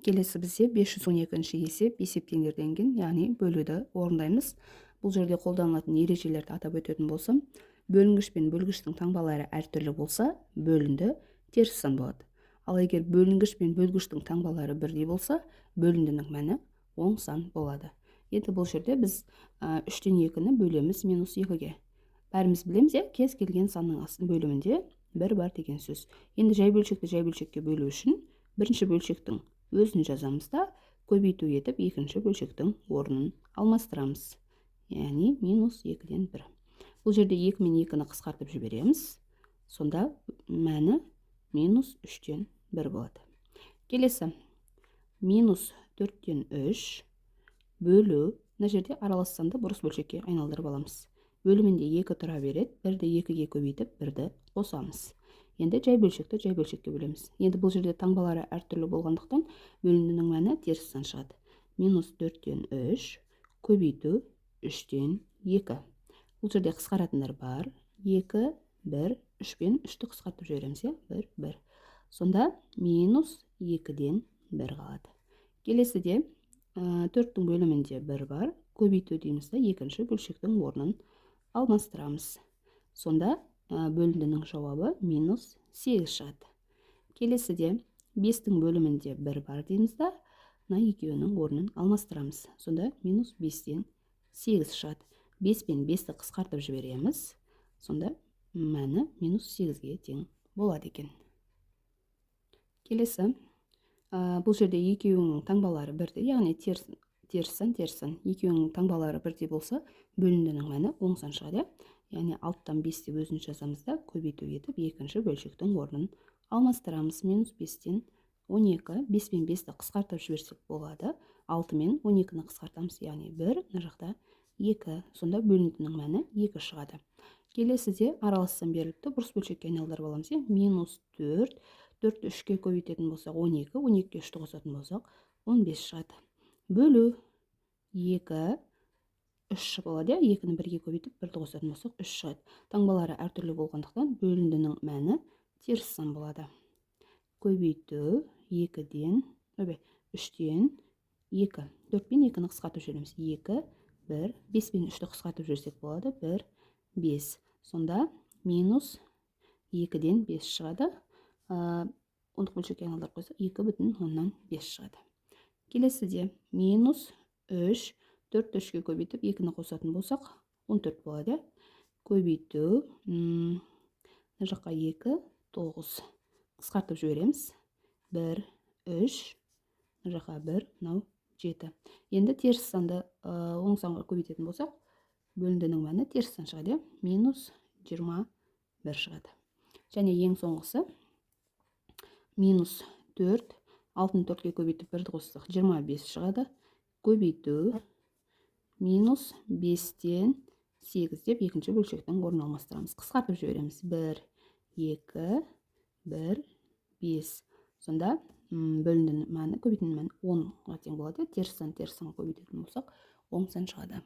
Келесі бізде 512-ші есеп есептеңдерденген, яғни бөлуді орындаймыз. Бұл жерде қолданылатын ережелерді атап өтетін болсам, бөлінгіш пен бөлгіштің таңбалары әртүрлі болса, бөлінді теріс сан болады. Ал егер бөлінгіш пен бөлгіштің таңбалары бірдей болса, бөліндінің мәні оң сан болады. Енді бұл жерде біз 3-тен 2-ні бөлеміз -2-ге. Бәріміз білеміз, кез келген санның бөлімінде 1 бар деген сөз. Енді жай бөлшекті жай бөлшекке бөлу үшін бірінші бөлшектің өзін жазамыз да, көбейту етіп екінші бөлшектің орнын алмастырамыз. Яғни -2-ден 1. Бұл жерде 2 мен 2-ні қысқартып жібереміз. Сонда мәні -3-тен 1 болады. Келесі -4-тен 3 бөлу. Мына жерде аралас санды бұрыс бөлшекке айналдырып аламыз. Бөлімінде 2 тұра береді, 1-ді 2-ге көбейтіп 1-ді қосамыз. Енді жай бөлшекті жай бөлшекке бөлеміз. Енді бұл жерде таңбалары әртүрлі болғандықтан бөліндінің мәні теріс сан шығады. -4-тен 3 көбейту 3-тен 2. Бұл жерде қысқаратындар бар. 2, 1, 3 пен 3-ті қысқартып жібереміз, 1, 1. Сонда -2-ден 1 қалады. Келесіде 4-тің бөлімінде 1 бар. Көбейту дейміз да, екінші бөлшектің орнын алмастырамыз. Сонда бөліндінің жауабы -8 шығады. Келесіде 5-тің бөлімінде 1 бар дейміз да, екеуінің орнын алмастырамыз. Сонда -5-тен 8 шығады. 5 пен 5-ті қысқартып жібереміз. Сонда мәні -8-ге тең болады екен. Келесі, бұл жерде екеуінің таңбалары бірдей, яғни теріс сан. Екеуінің таңбалары бірдей болса, бөліндінің мәні оң сан шығады. Яғни 6-тан 5 деп өзін жазамыз да, көбейту етіп екінші бөлшектің орнын алмастырамыз. -5-тен 12. 5 пен 5-ті қысқартып жіберсек болады. 6 мен 12-ні қысқартамыз, яғни 1, мына жақта 2. Сонда бөліндінің мәні 2 шығады. Келесіде аралас сан беріліпті, бұрыс бөлшекке айналдырып аламыз. -4, 4-ті 3-ке көбейтетін болсақ 12, 12-ге 3-ті қосатын болсақ 15 шығады. Бөлу 2, 3 болады, 2-ні 1-ге көбейтіп 1-ді қосатын болсақ 3 шығады. Таңбалары әртүрлі болғандықтан бөліндінің мәні теріс сан болады. Көбейту 3-тен 2. 4 пен 2-ні қысқартып жібереміз. 2, 1, 5 пен 3-ті қысқартып жіберсек болады. 1, 5. Сонда -2-ден 5 шығады. Ондық бөлшекке айналдырып қойсақ 2,5 шығады. Келесіде -3, 4-ті 3-ке көбейтіп 2-ні қосатын болсақ 14 болады. Көбейту, мына жаққа 2, 9. Қысқартып жібереміз. 1, 3, мына жаққа 1, мынау 7. Енді теріс санды оң санға көбейтетін болсақ, бөліндінің мәні теріс сан шығады, -21 шығады. Және ең соңғысы -4, 6-ны 4-ке көбейтіп 1-ді қоссақ 25 шығады. Көбейту -5-тен 8 деп екінші бөлшектің орнын алмастырамыз. Қысқартып жібереміз. 1, 2, 1, 5. Сонда бөліндінің мәні, көбейтінің мәні 10-ға тең болады. Теріс санға көбейтетін болсақ, оң сан шығады.